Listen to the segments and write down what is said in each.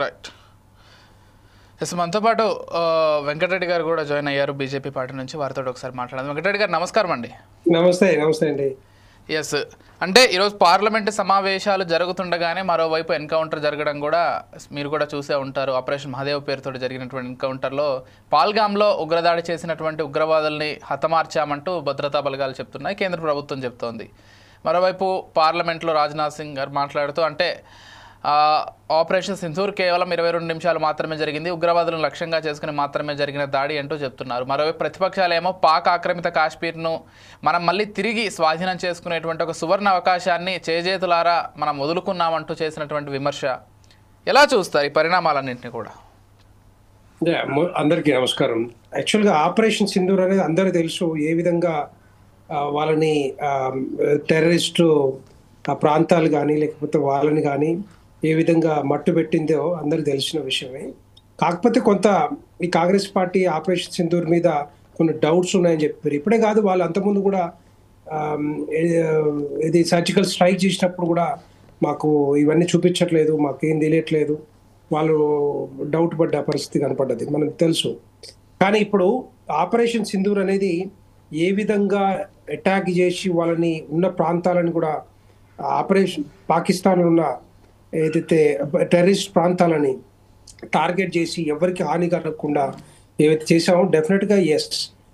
Right. Yes, మనతో పాటు వెంకటరెడ్డి గారు కూడా జాయిన్ అయ్యారు బీజేపీ పార్టీ నుంచి. వారితో ఒకసారి మాట్లాడదాం. వెంకటరెడ్డి గారు నమస్కారం అండి. నమస్తే అండి. ఎస్, అంటే ఈరోజు పార్లమెంటు సమావేశాలు జరుగుతుండగానే మరోవైపు ఎన్కౌంటర్ జరగడం కూడా మీరు కూడా చూసే ఉంటారు. ఆపరేషన్ మహాదేవ్ పేరుతో జరిగినటువంటి ఎన్కౌంటర్లో పాల్గామ్లో ఉగ్రదాడి చేసినటువంటి ఉగ్రవాదుల్ని హతమార్చామంటూ భద్రతా బలగాలు చెప్తున్నాయి, కేంద్ర ప్రభుత్వం చెప్తోంది. మరోవైపు పార్లమెంట్లో రాజ్నాథ్ సింగ్ గారు మాట్లాడుతూ అంటే ఆపరేషన్ సింధూర్ కేవలం 22 నిమిషాలు మాత్రమే జరిగింది, ఉగ్రవాదులను లక్ష్యంగా చేసుకుని మాత్రమే జరిగిన దాడి అంటూ చెప్తున్నారు. మరోవైపు ప్రతిపక్షాలేమో పాక్ ఆక్రమిత కాశ్మీర్ను మనం మళ్ళీ తిరిగి స్వాధీనం చేసుకునేటువంటి ఒక సువర్ణ అవకాశాన్ని చేజేతులారా మనం వదులుకున్నామంటూ చేసినటువంటి విమర్శ. ఎలా చూస్తారు ఈ పరిణామాలన్నింటినీ కూడా? అందరికీ నమస్కారం. యాక్చువల్గా ఆపరేషన్ సింధూర్ అనేది అందరికీ తెలుసు. ఏ విధంగా వాళ్ళని టెర్రరిస్టు ప్రాంతాలు కానీ లేకపోతే వాళ్ళని కానీ ఏ విధంగా మట్టు పెట్టిందో అందరికి తెలిసిన విషయమే. కాకపోతే కొంత ఈ కాంగ్రెస్ పార్టీ ఆపరేషన్ సింధూర్ మీద కొన్ని డౌట్స్ ఉన్నాయని చెప్పారు. ఇప్పుడే కాదు, వాళ్ళు అంతకుముందు కూడా ఇది సర్జికల్ స్ట్రైక్ చేసినప్పుడు కూడా మాకు ఇవన్నీ చూపించట్లేదు, మాకేం తెలియట్లేదు, వాళ్ళు డౌట్ పడ్డ పరిస్థితి కనపడ్డది, మనకు తెలుసు. కానీ ఇప్పుడు ఆపరేషన్ సింధూర్ అనేది ఏ విధంగా అటాక్ చేసి వాళ్ళని ఉన్న ప్రాంతాలను కూడా ఆపరేషన్ పాకిస్తాన్లో ఉన్న ఏదైతే టెర్రరిస్ట్ ప్రాంతాలని టార్గెట్ చేసి ఎవరికి హాని కలగకుండా ఏవైతే చేసామో డెఫినెట్గా ఎస్,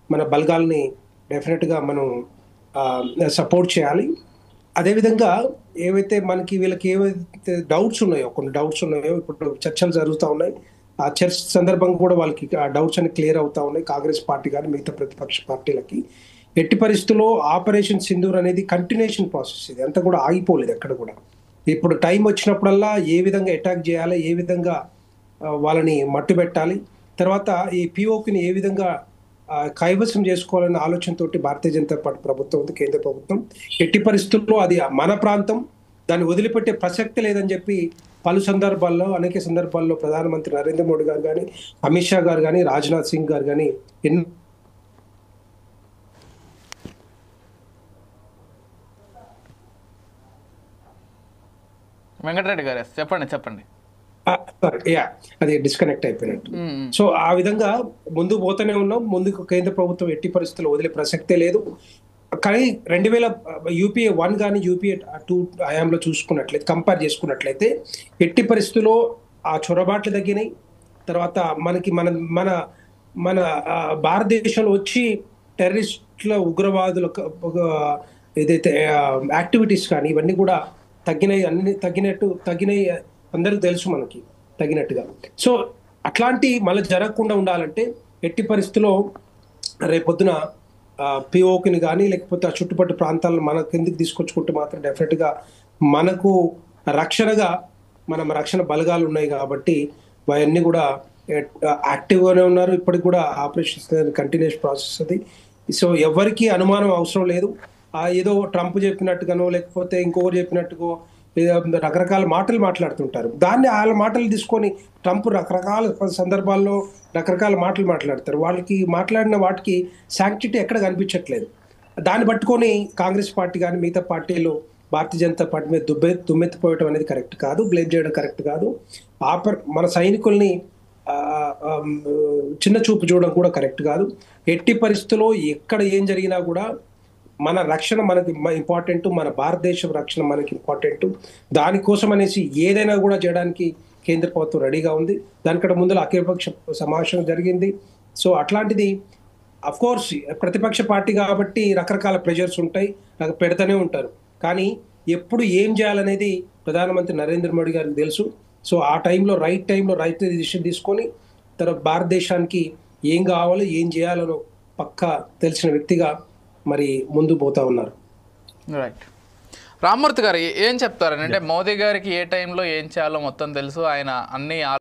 మన బలగాల్ని డెఫినెట్గా మనం సపోర్ట్ చేయాలి. అదేవిధంగా ఏవైతే మనకి వీళ్ళకి ఏవైతే డౌట్స్ ఉన్నాయో, కొన్ని డౌట్స్ ఉన్నాయో ఇప్పుడు చర్చలు జరుగుతూ ఉన్నాయి. ఆ చర్చ సందర్భంగా కూడా వాళ్ళకి ఆ డౌట్స్ అన్ని క్లియర్ అవుతా ఉన్నాయి, కాంగ్రెస్ పార్టీ కానీ మిగతా ప్రతిపక్ష పార్టీలకి. ఎట్టి పరిస్థితుల్లో ఆపరేషన్ సింధూర్ అనేది కంటిన్యూషన్ ప్రాసెస్, ఇది అంతా కూడా ఆగిపోలేదు ఎక్కడ కూడా. ఇప్పుడు టైం వచ్చినప్పుడల్లా ఏ విధంగా అటాక్ చేయాలి, ఏ విధంగా వాళ్ళని మట్టు పెట్టాలి, తర్వాత ఈ పిఓకిని ఏ విధంగా కైవసం చేసుకోవాలనే ఆలోచనతోటి భారతీయ జనతా పార్టీ ప్రభుత్వం ఉంది, కేంద్ర ప్రభుత్వం. ఎట్టి పరిస్థితుల్లో అది మన ప్రాంతం, దాన్ని వదిలిపెట్టే ప్రసక్తి లేదని చెప్పి పలు సందర్భాల్లో, అనేక సందర్భాల్లో ప్రధానమంత్రి నరేంద్ర మోడీ గారు కానీ, అమిత్ షా గారు కానీ, రాజ్నాథ్ సింగ్ గారు కానీ వెంకటరెడ్డి గారు చెప్పండి. అది డిస్కనెక్ట్ అయిపోయినట్టు. సో ఆ విధంగా ముందుకు పోతూనే ఉన్నాం. ముందుకు కేంద్ర ప్రభుత్వం ఎట్టి పరిస్థితుల్లో వదిలే ప్రసక్తే లేదు. కానీ 2000 యూపీఏ 1 కానీ యూపీఏ 2 హయాంలో చూసుకున్నట్లయితే, కంపేర్ చేసుకున్నట్లయితే ఎట్టి పరిస్థితుల్లో ఆ చొరబాట్లు తగ్గినాయి. తర్వాత మనకి మన మన మన భారతదేశంలో వచ్చి టెర్రరిస్టుల ఉగ్రవాదుల ఏదైతే యాక్టివిటీస్ కానీ ఇవన్నీ కూడా తగ్గినాయి, అన్ని తగ్గినాయి అందరికి తెలుసు, మనకి తగినట్టుగా. సో అట్లాంటి మళ్ళీ జరగకుండా ఉండాలంటే ఎట్టి పరిస్థితుల్లో రేపొద్దున పిఓకిని కానీ లేకపోతే ఆ చుట్టుపట్టు ప్రాంతాలను మన కిందికి తీసుకొచ్చుకుంటే మాత్రం డెఫినెట్గా మనకు రక్షణగా మనం రక్షణ బలగాలు ఉన్నాయి కాబట్టి అవన్నీ కూడా యాక్టివ్గానే ఉన్నారు. ఇప్పటికి కూడా ఆపరేషన్ కంటిన్యూస్ ప్రాసెస్ అది. సో ఎవరికి అనుమానం అవసరం లేదు. ఏదో ట్రంప్ చెప్పినట్టుగానో లేకపోతే ఇంకొకరు చెప్పినట్టుగో రకరకాల మాటలు మాట్లాడుతుంటారు. దాన్ని వాళ్ళ మాటలు తీసుకొని ట్రంప్ రకరకాల సందర్భాల్లో రకరకాల మాటలు మాట్లాడతారు. వాళ్ళకి మాట్లాడిన వాటికి శాంక్టిటీ ఎక్కడ కనిపించట్లేదు. దాన్ని పట్టుకొని కాంగ్రెస్ పార్టీ కానీ మిగతా పార్టీలు భారతీయ జనతా పార్టీ మీద దుమ్మెత్తిపోయడం అనేది కరెక్ట్ కాదు, బ్లేమ్ చేయడం కరెక్ట్ కాదు. మన సైనికుల్ని చిన్న చూపు చూడడం కూడా కరెక్ట్ కాదు. ఎట్టి పరిస్థితుల్లో ఎక్కడ ఏం జరిగినా కూడా మన రక్షణ మనకి ఇంపార్టెంట్, మన భారతదేశం రక్షణ మనకి ఇంపార్టెంట్. దానికోసం అనేసి ఏదైనా కూడా చేయడానికి కేంద్ర ప్రభుత్వం రెడీగా ఉంది. దానికంటే ముందు అఖిలపక్ష సమావేశం జరిగింది. సో అట్లాంటిది అఫ్కోర్స్ ప్రతిపక్ష పార్టీ కాబట్టి రకరకాల ప్రెషర్స్ ఉంటాయి, పెడతానే ఉంటారు. కానీ ఎప్పుడు ఏం చేయాలనేది ప్రధానమంత్రి నరేంద్ర మోడీ గారికి తెలుసు. సో ఆ టైంలో రైట్ డిసిషన్ తీసుకొని తర్వాత భారతదేశానికి ఏం కావాలో ఏం చేయాలనో పక్కా తెలిసిన వ్యక్తిగా మరి ముందు పోతా ఉన్నారు. రైట్. రామ్మూర్తి గారు ఏం చెప్తారని, అంటే మోదీ గారికి ఏ టైంలో ఏం చేయాలో మొత్తం తెలుసు, ఆయన అన్ని